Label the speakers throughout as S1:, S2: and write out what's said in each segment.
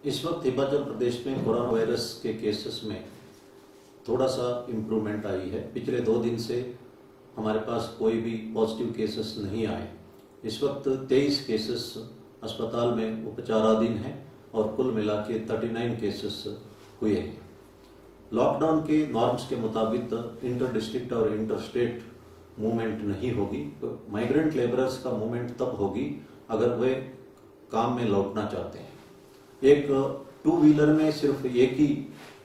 S1: इस वक्त हिमाचल प्रदेश में कोरोना वायरस के केसेस में थोड़ा सा इम्प्रूवमेंट आई है। पिछले 2 दिन से हमारे पास कोई भी पॉजिटिव केसेस नहीं आए। इस वक्त 23 केसेस अस्पताल में उपचाराधीन हैं और कुल मिला के 39 केसेस हुए हैं। लॉकडाउन के नॉर्म्स के मुताबिक इंटर डिस्ट्रिक्ट और इंटर स्टेट मूवमेंट नहीं होगी। तो माइग्रेंट लेबरर्स का मूवमेंट तब होगी अगर वे काम में लौटना चाहते हैं। एक 2 व्हीलर में सिर्फ एक ही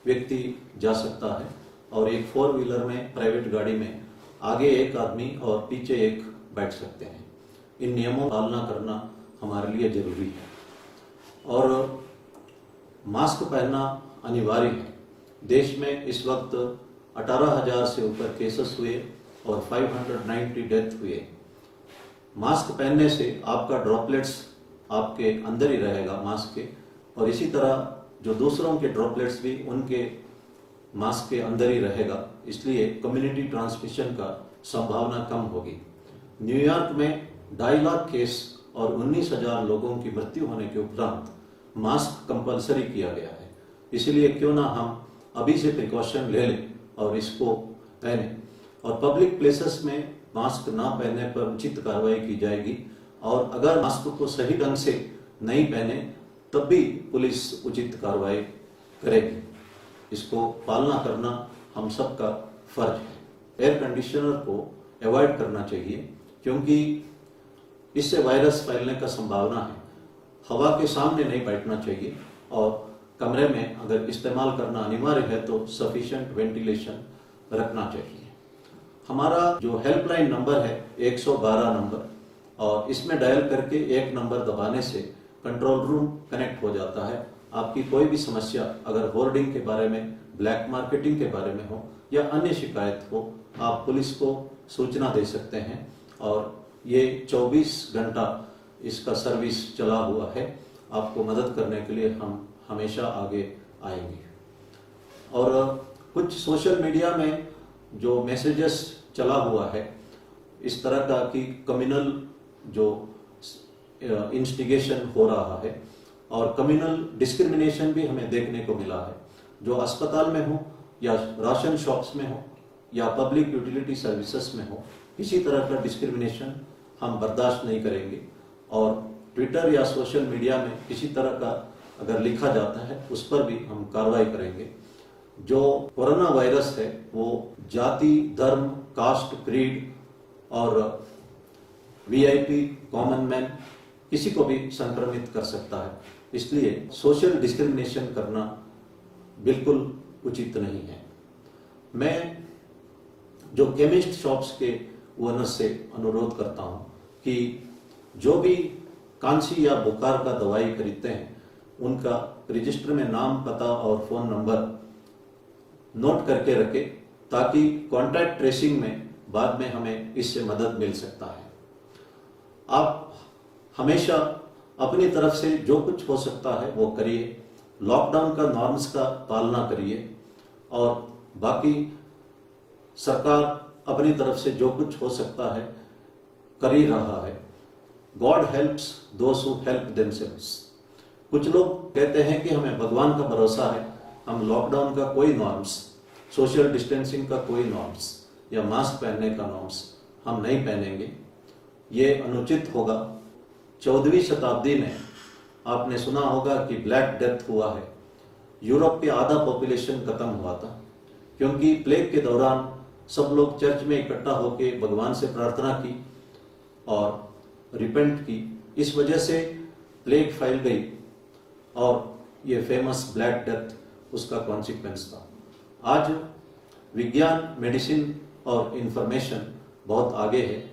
S1: व्यक्ति जा सकता है और एक 4 व्हीलर में प्राइवेट गाड़ी में आगे एक आदमी और पीछे एक बैठ सकते हैं। इन नियमों का पालना करना हमारे लिए जरूरी है और मास्क पहनना अनिवार्य है। देश में इस वक्त 18,000 से ऊपर केसेस हुए और 590 डेथ हुए। मास्क पहनने से आपका ड्रॉपलेट्स आपके अंदर ही रहेगा मास्क के, और इसी तरह जो दूसरों के ड्रॉपलेट्स भी उनके मास्क के अंदर ही रहेगा, इसलिए कम्युनिटी ट्रांसमिशन का संभावना कम होगी। न्यूयॉर्क में 2.5 लाख केस और 19,000 लोगों की मृत्यु होने के उपरांत मास्क कंपलसरी किया गया है। इसलिए क्यों ना हम अभी से प्रिकॉशन ले लें और इसको पहने, और पब्लिक प्लेसेस में मास्क ना पहनने पर उचित कार्रवाई की जाएगी और अगर मास्क को सही ढंग से नहीं पहने तब भी पुलिस उचित कार्रवाई करेगी। इसको पालना करना हम सबका फर्ज है। एयर कंडीशनर को अवॉइड करना चाहिए क्योंकि इससे वायरस फैलने का संभावना है। हवा के सामने नहीं बैठना चाहिए और कमरे में अगर इस्तेमाल करना अनिवार्य है तो सफिशिएंट वेंटिलेशन रखना चाहिए। हमारा जो हेल्पलाइन नंबर है 112 नंबर, और इसमें डायल करके एक नंबर दबाने से कंट्रोल रूम कनेक्ट हो जाता है। आपकी कोई भी समस्या अगर होर्डिंग के बारे में, ब्लैक मार्केटिंग के बारे में हो या अन्य शिकायत हो, आप पुलिस को सूचना दे सकते हैं और ये 24 घंटा इसका सर्विस चला हुआ है। आपको मदद करने के लिए हम हमेशा आगे आएंगे। और कुछ सोशल मीडिया में जो मैसेजेस चला हुआ है इस तरह का कि कम्युनल जो इंस्टिगेशन हो रहा है और कम्युनल डिस्क्रिमिनेशन भी हमें देखने को मिला है। जो अस्पताल में हो या राशन शॉप्स में हो या पब्लिक यूटिलिटी सर्विसेज में हो, किसी तरह का डिस्क्रिमिनेशन हम बर्दाश्त नहीं करेंगे और ट्विटर या सोशल मीडिया में किसी तरह का अगर लिखा जाता है उस पर भी हम कार्रवाई करेंगे। जो कोरोना वायरस है वो जाति, धर्म, कास्ट, क्रीड और वीआईपी, कॉमन मैन किसी को भी संक्रमित कर सकता है। इसलिए सोशल डिस्क्रिमिनेशन करना बिल्कुल उचित नहीं है। मैं जो केमिस्ट शॉप्स के ओनर्स से अनुरोध करता हूं कि जो भी खांसी या बुखार का दवाई खरीदते हैं उनका रजिस्टर में नाम, पता और फोन नंबर नोट करके रखें ताकि कॉन्टैक्ट ट्रेसिंग में बाद में हमें इससे मदद मिल सकता है। आप हमेशा अपनी तरफ से जो कुछ हो सकता है वो करिए। लॉकडाउन का नॉर्म्स का पालना करिए और बाकी सरकार अपनी तरफ से जो कुछ हो सकता है कर ही रहा है। God helps those who help themselves. कुछ लोग कहते हैं कि हमें भगवान का भरोसा है, हम लॉकडाउन का कोई नॉर्म्स, सोशल डिस्टेंसिंग का कोई नॉर्म्स या मास्क पहनने का नॉर्म्स हम नहीं पहनेंगे। ये अनुचित होगा। 14वीं शताब्दी में आपने सुना होगा कि ब्लैक डेथ हुआ है। यूरोप के आधा पॉपुलेशन खत्म हुआ था क्योंकि प्लेग के दौरान सब लोग चर्च में इकट्ठा होकर भगवान से प्रार्थना की और रिपेंट की। इस वजह से प्लेग फैल गई और ये फेमस ब्लैक डेथ उसका कॉन्सिक्वेंस था। आज विज्ञान, मेडिसिन और इंफॉर्मेशन बहुत आगे है,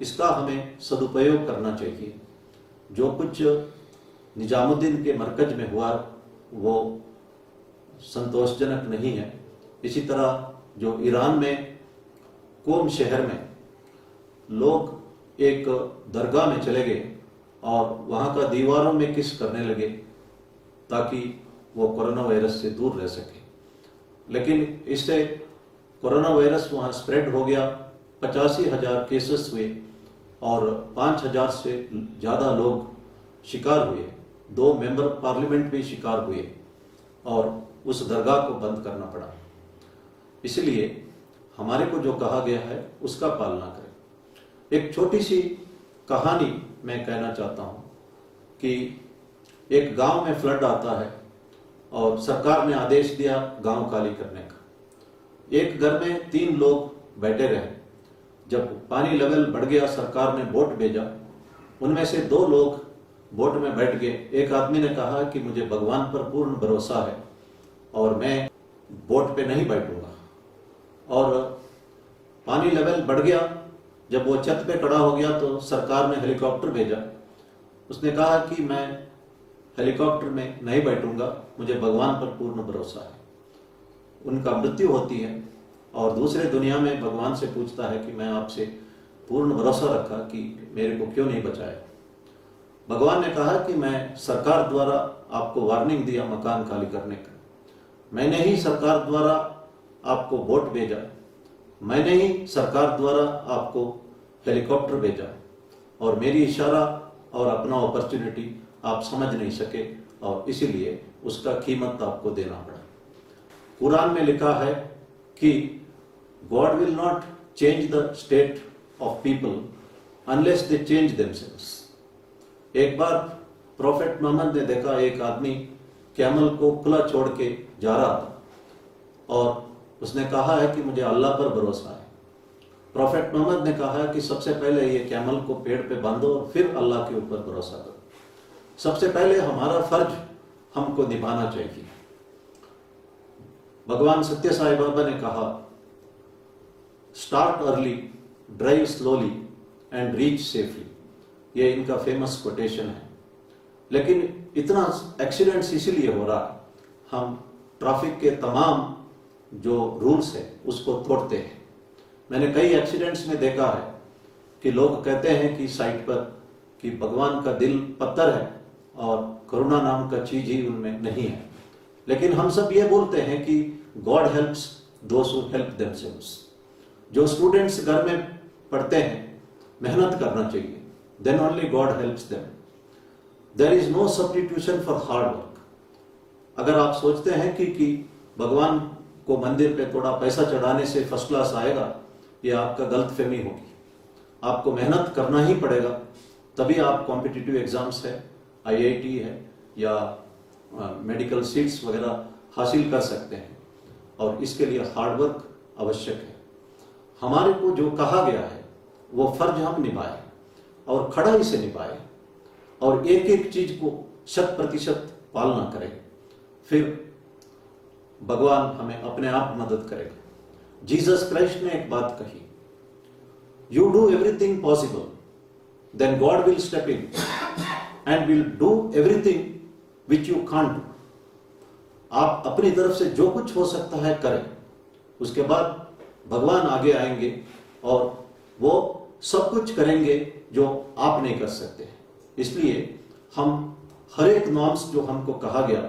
S1: इसका हमें सदुपयोग करना चाहिए। जो कुछ निजामुद्दीन के मरकज में हुआ वो संतोषजनक नहीं है। इसी तरह जो ईरान में कोम शहर में लोग एक दरगाह में चले गए और वहां का दीवारों में किस करने लगे ताकि वो कोरोना वायरस से दूर रह सके, लेकिन इससे कोरोना वायरस वहां स्प्रेड हो गया। 85,000 केसेस हुए और 5,000 से ज्यादा लोग शिकार हुए। 2 मेंबर पार्लियामेंट भी शिकार हुए और उस दरगाह को बंद करना पड़ा। इसलिए हमारे को जो कहा गया है उसका पालना करें। एक छोटी सी कहानी मैं कहना चाहता हूं कि एक गांव में फ्लड आता है और सरकार ने आदेश दिया गांव खाली करने का। एक घर में 3 लोग बैठे रहे। जब पानी लेवल बढ़ गया, सरकार ने बोट भेजा। उनमें से 2 लोग बोट में बैठ गए। एक आदमी ने कहा कि मुझे भगवान पर पूर्ण भरोसा है और मैं बोट पे नहीं बैठूंगा। और पानी लेवल बढ़ गया। जब वो छत पे खड़ा हो गया तो सरकार ने हेलीकॉप्टर भेजा। उसने कहा कि मैं हेलीकॉप्टर में नहीं बैठूंगा, मुझे भगवान पर पूर्ण भरोसा है। उनका मृत्यु होती है और दूसरे दुनिया में भगवान से पूछता है कि मैं आपसे पूर्ण भरोसा रखा कि मेरे को क्यों नहीं बचाया। भगवान ने कहा कि मैं सरकार द्वारा आपको वार्निंग दिया मकान खाली करने का, मैंने ही सरकार द्वारा आपको बोट भेजा, मैंने ही सरकार द्वारा आपको हेलीकॉप्टर भेजा और मेरी इशारा और अपना अपॉर्चुनिटी आप समझ नहीं सके और इसीलिए उसका कीमत आपको देना पड़ा। कुरान में लिखा है कि God will not change the state of people unless they change themselves. एक बार प्रॉफेट मोहम्मद ने देखा एक आदमी कैमल को खुला छोड़ के जा रहा था और उसने कहा है कि मुझे अल्लाह पर भरोसा है। प्रॉफेट मोहम्मद ने कहा कि सबसे पहले ये कैमल को पेड़ पे बांधो और फिर अल्लाह के ऊपर भरोसा करो। सबसे पहले हमारा फर्ज हमको निभाना चाहिए। भगवान सत्य साई बाबा ने कहा, start early, drive slowly and reach safely. ये इनका फेमस कोटेशन है। लेकिन इतना एक्सीडेंट्स इसीलिए हो रहा है, हम ट्रैफिक के तमाम जो रूल्स है उसको तोड़ते हैं। मैंने कई एक्सीडेंट्स में देखा है कि लोग कहते हैं कि साइड पर कि भगवान का दिल पत्थर है और करुणा नाम का चीज ही उनमें नहीं है। लेकिन हम सब ये बोलते हैं कि God helps those who help themselves. जो स्टूडेंट्स घर में पढ़ते हैं, मेहनत करना चाहिए, then only God helps them. There is no substitution for hard work. अगर आप सोचते हैं कि भगवान को मंदिर पे थोड़ा पैसा चढ़ाने से फर्स्ट क्लास आएगा, ये आपका गलतफहमी होगी। आपको मेहनत करना ही पड़ेगा, तभी आप कॉम्पिटिटिव एग्जाम्स है, IIT है या मेडिकल सीट्स वगैरह हासिल कर सकते हैं और इसके लिए हार्ड वर्क आवश्यक है। हमारे को जो कहा गया है वो फर्ज हम निभाएं और खड़ाई से निभाएं और एक एक चीज को 100% पालना करें, फिर भगवान हमें अपने आप मदद करेगा। जीसस क्राइस्ट ने एक बात कही, you do everything possible, then God will step in and will do everything which you can't do. आप अपनी तरफ से जो कुछ हो सकता है करें, उसके बाद भगवान आगे आएंगे और वो सब कुछ करेंगे जो आप नहीं कर सकते। इसलिए हम हर एक नॉर्म्स जो हमको कहा गया,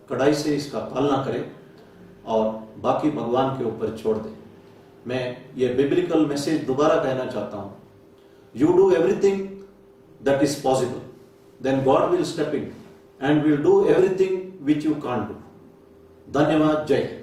S1: कड़ाई से इसका पालना करें और बाकी भगवान के ऊपर छोड़ दें। मैं ये बिब्लिकल मैसेज दोबारा कहना चाहता हूं, you do everything that is possible, then God will step in and will do everything which you can't do. धन्यवाद। जय हिंद।